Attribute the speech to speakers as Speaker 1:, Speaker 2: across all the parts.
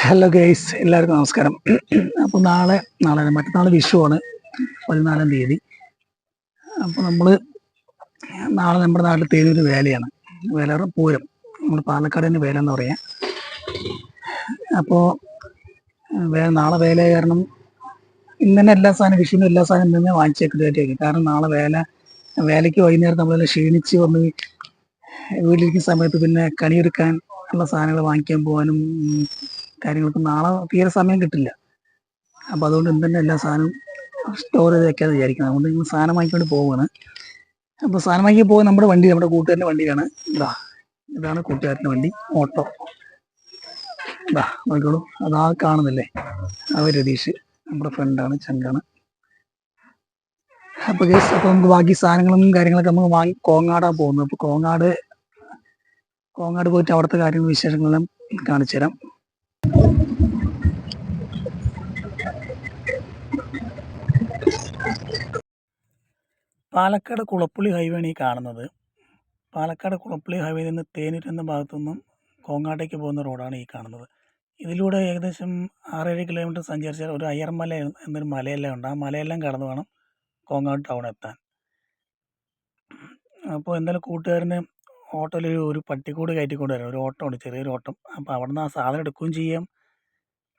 Speaker 1: Hello guys, എല്ലാവർക്കും നമസ്കാരം. അപ്പോൾ മറ്റന്നാൾ വിഷുവാണ്, 14-ാം തീയതി. അപ്പോൾ നാളെ നമ്മുടെ നാട്ടിൽ തേനൂർ വേലയാണ്. പൂരം, നമ്മൾ പാലക്കാടിന് വേല എന്ന് പറയാം. അപ്പോൾ നാളെ വേല കാരണം ഇന്ന് തന്നെ എല്ലാ സാധനം, വിഷുവിന് എല്ലാ സാധനം തന്നെ വാങ്ങിച്ചേക്കുന്നതായിരിക്കും. കാരണം നാളെ വേലയ്ക്ക് വൈകുന്നേരം നമ്മളെല്ലാം ക്ഷീണിച്ച് വന്ന് വീട്ടിലിരിക്കുന്ന സമയത്ത് പിന്നെ കണിയെടുക്കാൻ ഉള്ള സാധനങ്ങൾ വാങ്ങിക്കാൻ പോകാനും കാര്യങ്ങൾക്ക് നാളെ തീരെ സമയം കിട്ടില്ല. അപ്പോൾ അതുകൊണ്ട് ഇന്ന് തന്നെ എല്ലാ സാധനവും സ്റ്റോർ ചെയ്ത് വെക്കാതെ വിചാരിക്കണം. അതുകൊണ്ട് നിങ്ങൾ സാധനം വാങ്ങിക്കൊണ്ട് പോവുകയാണ്. അപ്പോൾ സാധനം വാങ്ങി പോകാൻ നമ്മുടെ കൂട്ടുകാരൻ്റെ വണ്ടിയാണ്. ഇതാണ് കൂട്ടുകാരൻ്റെ വണ്ടി, ഓട്ടോ. നോക്കിക്കോളൂ, അതാ കാണുന്നില്ലേ, രതീഷ് നമ്മുടെ ഫ്രണ്ടാണ്, ചങ്കാണ്. അപ്പോൾ നമുക്ക് ബാക്കി സാധനങ്ങളും കാര്യങ്ങളൊക്കെ നമുക്ക് വാങ്ങി കോങ്ങാടാണ് പോകുന്നത്. അപ്പോൾ കോങ്ങാട് പോയിട്ട് അവിടുത്തെ കാര്യങ്ങളും വിശേഷങ്ങളെല്ലാം കാണിച്ചു തരാം. പാലക്കാട് കുളപ്പുള്ളി ഹൈവേ ആണ് ഈ കാണുന്നത്. പാലക്കാട് കുളപ്പുള്ളി ഹൈവേയിൽ നിന്ന് തേനൂർ എന്ന ഭാഗത്തുനിന്നും കോങ്ങാട്ടേക്ക് പോകുന്ന റോഡാണ് ഈ കാണുന്നത്. ഇതിലൂടെ ഏകദേശം 6-7 കിലോമീറ്റർ സഞ്ചരിച്ചാൽ ഒരു അയ്യർമല എന്നൊരു മലയെല്ലാം ഉണ്ട്. ആ മലയെല്ലാം കടന്ന് വേണം കോങ്ങാട് ടൗൺ എത്താൻ. അപ്പോൾ എന്തായാലും കൂട്ടുകാരന് ഓട്ടോയിൽ ഒരു പട്ടിക്കൂട് കയറ്റിക്കൊണ്ട് വരാം. ഒരു ഓട്ടോ ഉണ്ട്, ചെറിയൊരു ഓട്ടം. അപ്പോൾ അവിടെ നിന്ന് ആ സാധനം എടുക്കുകയും ചെയ്യാം,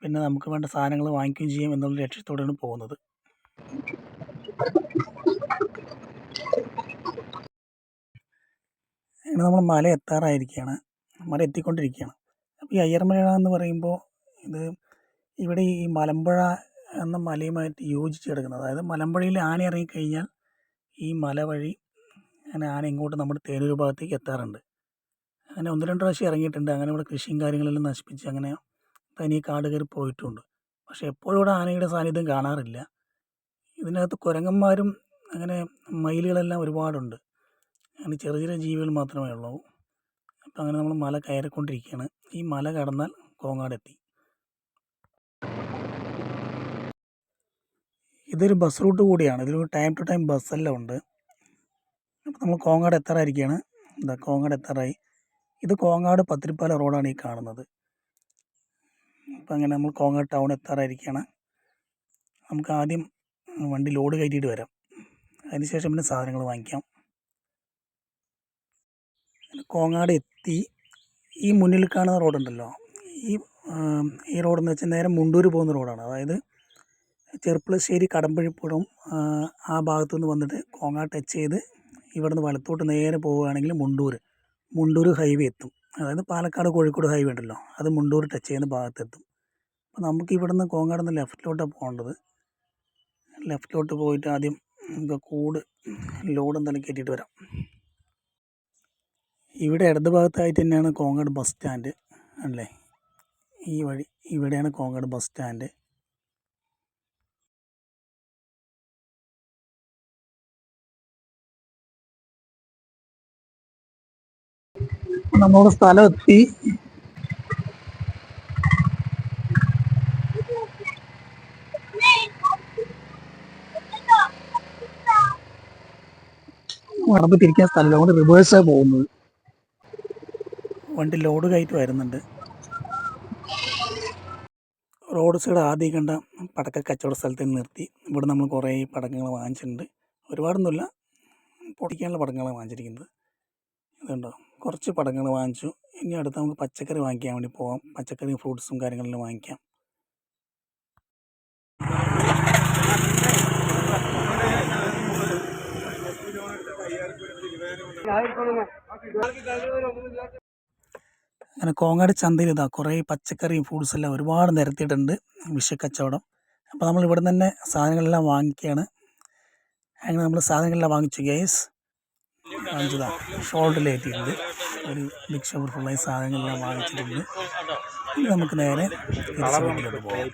Speaker 1: പിന്നെ നമുക്ക് വേണ്ട സാധനങ്ങൾ വാങ്ങിക്കുകയും ചെയ്യാം എന്നുള്ള ലക്ഷ്യത്തോടെയാണ് പോകുന്നത്. അങ്ങനെ നമ്മൾ മല എത്തിക്കൊണ്ടിരിക്കുകയാണ്. അപ്പോൾ ഈ അയ്യർമല എന്ന് പറയുമ്പോൾ ഇവിടെ ഈ മലമ്പുഴ എന്ന മലയുമായിട്ട് യോജിച്ച് കിടക്കുന്നത്. അതായത് മലമ്പുഴയിൽ ആന ഇറങ്ങിക്കഴിഞ്ഞാൽ ഈ മല വഴി അങ്ങനെ ആന ഇങ്ങോട്ട് നമ്മുടെ തേനൂർ ഭാഗത്തേക്ക് എത്താറുണ്ട്. അങ്ങനെ 1-2 പ്രാവശ്യം ഇറങ്ങിയിട്ടുണ്ട്. അങ്ങനെ ഇവിടെ കൃഷിയും കാര്യങ്ങളെല്ലാം നശിപ്പിച്ച് അങ്ങനെ തനി കാട് കയറി പോയിട്ടുണ്ട്. പക്ഷേ എപ്പോഴും ഇവിടെ ആനയുടെ സാന്നിധ്യം കാണാറില്ല. ഇതിനകത്ത് കുരങ്ങന്മാരും അങ്ങനെ മയിലുകളെല്ലാം ഒരുപാടുണ്ട്. അങ്ങനെ ചെറിയ ചെറിയ ജീവികൾ മാത്രമേ ഉള്ളൂ. അപ്പോൾ അങ്ങനെ നമ്മൾ മല കയറിക്കൊണ്ടിരിക്കുകയാണ്. ഈ മല കടന്നാൽ കോങ്ങാടെത്തി. ഇതൊരു ബസ് റൂട്ട് കൂടിയാണ്. ഇതിലൊരു ടൈം ടു ടൈം ബസ്സെല്ലാം ഉണ്ട്. അപ്പോൾ നമ്മൾ കോങ്ങാട് എത്താറായിരിക്കുകയാണ്. കോങ്ങാട് എത്താറായി. ഇത് കോങ്ങാട് പത്തിരിപ്പാല റോഡാണ് ഈ കാണുന്നത്. അപ്പോൾ അങ്ങനെ നമ്മൾ കോങ്ങാട് ടൗൺ എത്താറായിരിക്കുകയാണ്. നമുക്ക് ആദ്യം വണ്ടി ലോഡ് കയറ്റിയിട്ട് വരാം, അതിനുശേഷം പിന്നെ സാധനങ്ങൾ വാങ്ങിക്കാം. കോങ്ങാട് എത്തി. ഈ മുന്നിൽ കാണുന്ന റോഡുണ്ടല്ലോ, ഈ റോഡെന്ന് വെച്ചാൽ നേരെ മുണ്ടൂർ പോകുന്ന റോഡാണ്. അതായത് ചെർപ്പുളശ്ശേരി കടമ്പഴിപ്പുറം ആ ഭാഗത്തു നിന്ന് വന്നിട്ട് കോങ്ങാട് ടച്ച് ചെയ്ത് ഇവിടെ നിന്ന് വലത്തോട്ട് നേരെ പോവുകയാണെങ്കിൽ മുണ്ടൂർ ഹൈവേ എത്തും. അതായത് പാലക്കാട് കോഴിക്കോട് ഹൈവേ ഉണ്ടല്ലോ, അത് മുണ്ടൂർ ടച്ച് ചെയ്യുന്ന ഭാഗത്തെത്തും. അപ്പോൾ നമുക്ക് ഇവിടെ നിന്ന് കോങ്ങാട് നിന്ന് ലെഫ്റ്റിലോട്ടാണ് പോകേണ്ടത്. ലെഫ്റ്റിലോട്ട് പോയിട്ട് ആദ്യം ലോഡ് എന്തായാലും കയറ്റിയിട്ട് വരാം. ഇവിടെ ഇടത് ഭാഗത്തായിട്ട് തന്നെയാണ് കോങ്ങാട് ബസ് സ്റ്റാൻഡ് അല്ലേ. ഈ വഴി ഇവിടെയാണ് കോങ്ങാട് ബസ് സ്റ്റാൻഡ്. നമ്മുടെ സ്ഥലം എത്തി. നടന്ന് തിരിക്കാൻ സ്ഥലമില്ല, അതുകൊണ്ട് റിവേഴ്സാണ് പോകുന്നത്. വണ്ടി ലോഡ് കയറ്റി വരുന്നുണ്ട്. റോഡ് സൈഡ് ആദ്യം കണ്ട പടക്ക കച്ചവട സ്ഥലത്ത് നിർത്തി. ഇവിടെ നമ്മൾ കുറേ പടക്കങ്ങൾ വാങ്ങിച്ചിട്ടുണ്ട്. ഒരുപാടൊന്നുമില്ല, പൊടിക്കാനുള്ള പടക്കങ്ങളാണ് വാങ്ങിച്ചിരിക്കുന്നത്. ഇതുണ്ടോ, കുറച്ച് പടക്കങ്ങൾ വാങ്ങിച്ചു. ഇനി അടുത്ത് നമുക്ക് പച്ചക്കറി വാങ്ങിക്കാൻ വേണ്ടി പോകാം. പച്ചക്കറി ഫ്രൂട്ട്സും കാര്യങ്ങളെല്ലാം വാങ്ങിക്കാം. അങ്ങനെ കോങ്ങാട് ചന്തയിൽ കുറേ പച്ചക്കറിയും ഫ്രൂട്ട്സ് എല്ലാം ഒരുപാട് നിരത്തിയിട്ടുണ്ട്, വിഷക്കച്ചവടം. അപ്പോൾ നമ്മൾ ഇവിടെ തന്നെ സാധനങ്ങളെല്ലാം വാങ്ങിക്കുകയാണ്. അങ്ങനെ നമ്മൾ സാധനങ്ങളെല്ലാം വാങ്ങിച്ചു ഗൈസ്. വാങ്ങിച്ചതാണ് ഷോൾഡറിലേറ്റിട്ടുണ്ട്. ഒരു ബിഗ് ഷോപ്പർ ഫുള്ളായി സാധനങ്ങളെല്ലാം വാങ്ങിച്ചിട്ടുണ്ട്. ഇനി നമുക്ക് നേരെ തിരിച്ച് വീട്ടിലോട്ട് പോകാം.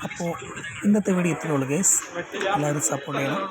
Speaker 1: അപ്പോൾ ഇന്നത്തെ വീഡിയോ ഇത്രയേ ഉള്ളൂ ഗൈസ്. എല്ലാവരും സപ്പോർട്ട് ചെയ്യണം.